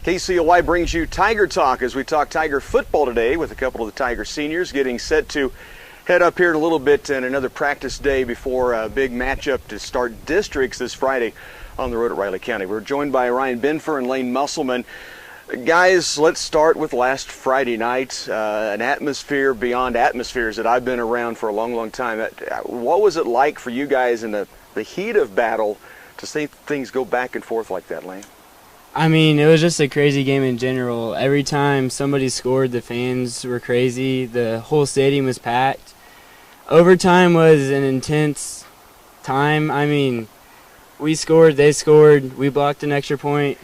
KCLY brings you Tiger Talk as we talk Tiger football today with a couple of the Tiger seniors getting set to head up here in a little bit and another practice day before a big matchup to start districts this Friday on the road at Riley County. We're joined by Ryan Benfer and Lane Musselman. Guys, let's start with last Friday night, an atmosphere beyond atmospheres that I've been around for a long, long time. What was it like for you guys in the heat of battle to see things go back and forth like that, Lane? I mean, it was just a crazy game in general. Every time somebody scored, the fans were crazy. The whole stadium was packed. Overtime was an intense time. I mean, we scored, they scored, we blocked an extra point,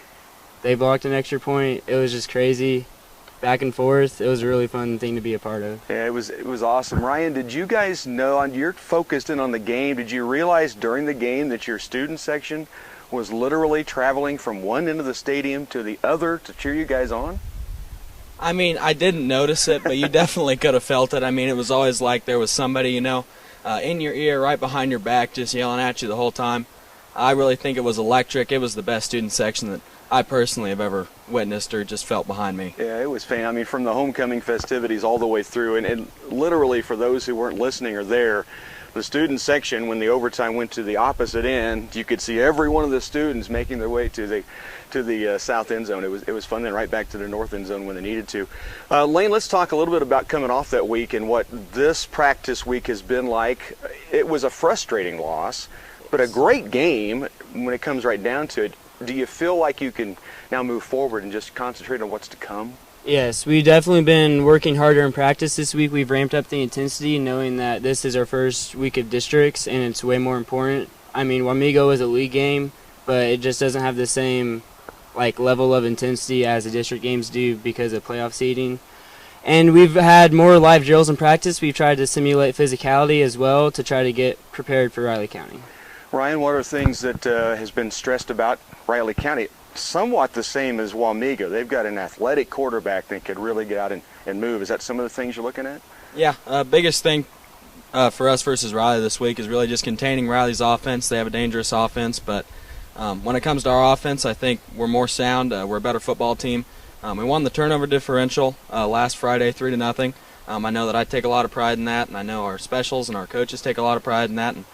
they blocked an extra point. It was just crazy, back and forth. It was a really fun thing to be a part of. Yeah, it was awesome. Ryan, did you guys know, you're focused in on the game, did you realize during the game that your student section was literally traveling from one end of the stadium to the other to cheer you guys on? I mean, I didn't notice it, but you definitely could have felt it. I mean, it was always like there was somebody, in your ear, right behind your back, just yelling at you the whole time. I really think it was electric. It was the best student section that I personally have ever witnessed or just felt behind me. Yeah, it was fan. I mean, from the homecoming festivities all the way through, and literally for those who weren't listening or there, the student section, when the overtime went to the opposite end, you could see every one of the students making their way to the south end zone. It was fun, then right back to the north end zone when they needed to. Lane, let's talk a little bit about coming off that week and what this practice week has been like. It was a frustrating loss, but a great game when it comes right down to it. Do you feel like you can now move forward and just concentrate on what's to come? Yes, we've definitely been working harder in practice this week. We've ramped up the intensity, knowing that this is our first week of districts, and it's way more important. I mean, Wamego is a league game, but it just doesn't have the same level of intensity as the district games do because of playoff seeding. And we've had more live drills in practice. We've tried to simulate physicality as well to try to get prepared for Riley County. Ryan, what are things that has been stressed about Riley County? Somewhat the same as Wamego. They've got an athletic quarterback that could really get out and move. Is that some of the things you're looking at? Yeah, biggest thing for us versus Riley this week is really just containing Riley's offense. They have a dangerous offense, but when it comes to our offense, I think we're more sound. We're a better football team. We won the turnover differential last Friday, 3-0. I know that I take a lot of pride in that, and I know our specials and our coaches take a lot of pride in that. And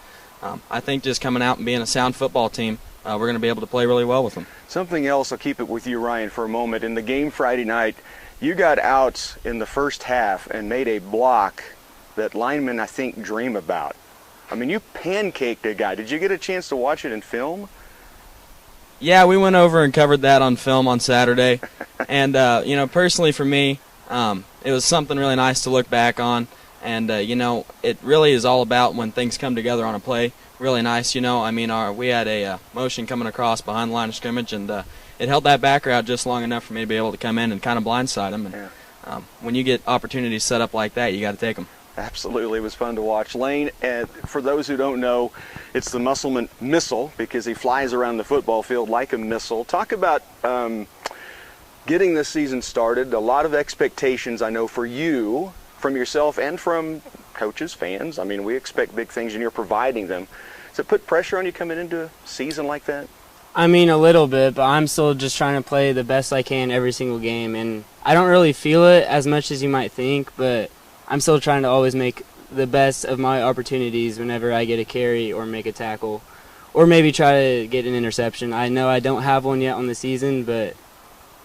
I think just coming out and being a sound football team, we're going to be able to play really well with them. Something else, I'll keep it with you, Ryan, for a moment. In the game Friday night, you got out in the first half and made a block that linemen, I think, dream about. I mean, you pancaked a guy. Did you get a chance to watch it in film? Yeah, we went over and covered that on film on Saturday. And, personally for me, it was something really nice to look back on. And, it really is all about when things come together on a play. Really nice, we had a motion coming across behind the line of scrimmage, and it held that backer out just long enough for me to be able to come in and kind of blindside him. And when you get opportunities set up like that, you got to take them. Absolutely, it was fun to watch. Lane, for those who don't know, it's the Musselman missile because he flies around the football field like a missile. Talk about getting this season started. A lot of expectations, I know, for you, from yourself, and from coaches, fans. I mean, we expect big things, and you're providing them. Does it put pressure on you coming into a season like that? I mean, a little bit, but I'm still just trying to play the best I can every single game. And I don't really feel it as much as you might think, but I'm still trying to always make the best of my opportunities whenever I get a carry or make a tackle or maybe try to get an interception. I know I don't have one yet on the season, but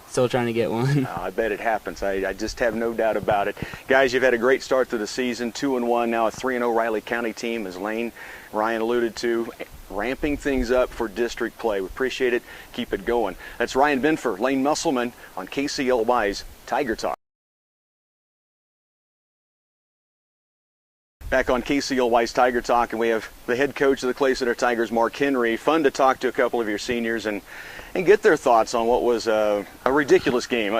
still trying to get one. I bet it happens. I just have no doubt about it. Guys, you've had a great start to the season, 2-1, now a 3-0 Riley County team, as Ryan alluded to, ramping things up for district play. We appreciate it. Keep it going. That's Ryan Benfer, Lane Musselman on KCLY'S Tiger Talk. Back on KCLY'S Tiger Talk, and we have the head coach of the Clay Center Tigers, Marc Henry. Fun to talk to a couple of your seniors and get their thoughts on what was a ridiculous game.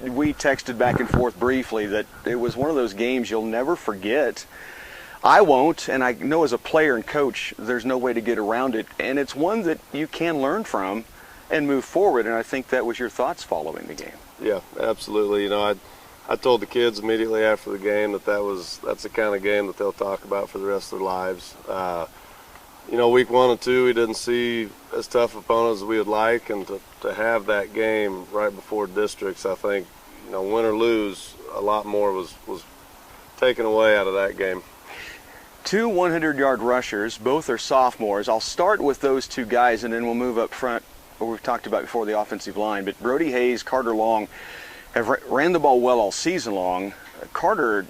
We texted back and forth briefly that it was one of those games you'll never forget. I won't, and I know as a player and coach there's no way to get around it, and it's one that you can learn from and move forward, and I think that was your thoughts following the game. Yeah, absolutely. I told the kids immediately after the game that's the kind of game that they'll talk about for the rest of their lives. week 1 and 2, we didn't see as tough opponents as we would like, and to have that game right before districts, I think, win or lose, a lot more was taken away out of that game. 2 100-yard rushers, both are sophomores. I'll start with those two guys, and then we'll move up front, what we've talked about before, the offensive line. But Brody Hayes, Carter Long have ran the ball well all season long. Carter,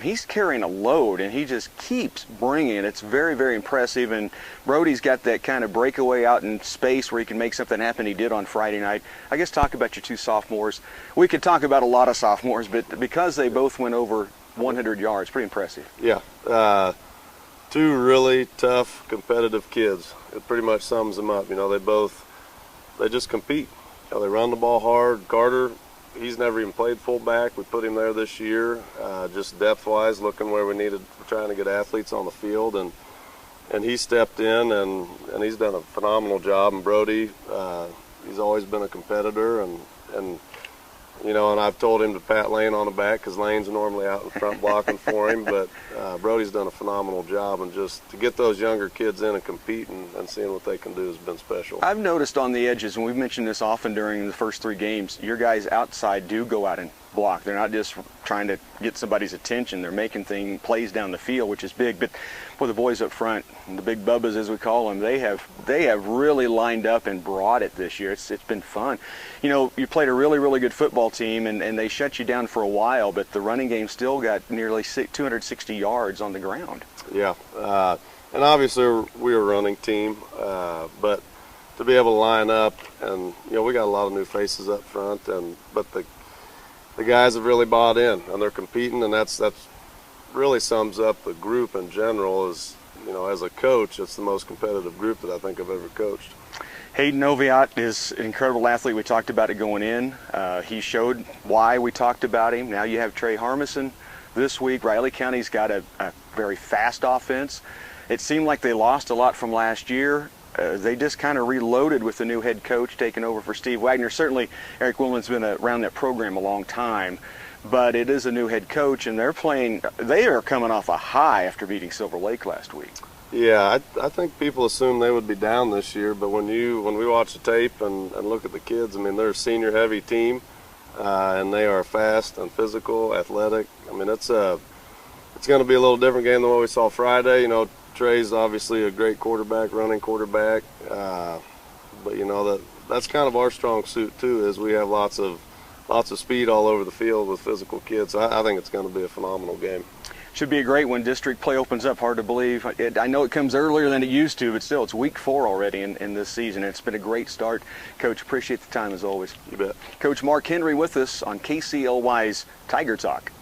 he's carrying a load, and he just keeps bringing it. It's very, very impressive, and Brody's got that kind of breakaway out in space where he can make something happen. He did on Friday night. I guess talk about your 2 sophomores. We could talk about a lot of sophomores, but because they both went over 100 yards, pretty impressive. Yeah, 2 really tough, competitive kids. It pretty much sums them up. They just compete. They run the ball hard. Carter, he's never even played fullback. We put him there this year, just depth-wise, looking where we needed, trying to get athletes on the field, and he stepped in, and he's done a phenomenal job. And Brody, he's always been a competitor, and I've told him to pat Lane on the back because Lane's normally out in front blocking for him, but Brody's done a phenomenal job, and just to get those younger kids in and compete and seeing what they can do has been special. I've noticed on the edges, and we've mentioned this often during the first 3 games, your guys outside do go out and block. They're not just trying to get somebody's attention. They're making plays down the field, which is big. But for the boys up front, the big bubbas as we call them, they have really lined up and brought it this year. It's been fun. You played a really, really good football team, and they shut you down for a while, but the running game still got nearly 260 yards on the ground. Yeah, and obviously we're a running team, but to be able to line up, and we got a lot of new faces up front, but the guys have really bought in, and they're competing, and that's really sums up the group in general. As a coach, it's the most competitive group that I think I've ever coached. Hayden Noviot is an incredible athlete. We talked about it going in. He showed why we talked about him. Now you have Trey Harmison this week. Riley County's got a very fast offense. It seemed like they lost a lot from last year. They just kind of reloaded with the new head coach taking over for Steve Wagner. Certainly, Eric Wilman's been around that program a long time, but it is a new head coach, and they are coming off a high after beating Silver Lake last week. Yeah, I think people assumed they would be down this year, but when we watch the tape and look at the kids, they're a senior-heavy team, and they are fast and physical, athletic. It's going to be a little different game than what we saw Friday. Trey's obviously a great quarterback, running quarterback, but that's kind of our strong suit too. Is we have lots of speed all over the field with physical kids. So I think it's going to be a phenomenal game. Should be a great one. District play opens up. Hard to believe. I know it comes earlier than it used to, but still, it's week 4 already in this season. It's been a great start. Coach, appreciate the time as always. You bet. Coach Marc Henry with us on KCLY's Tiger Talk.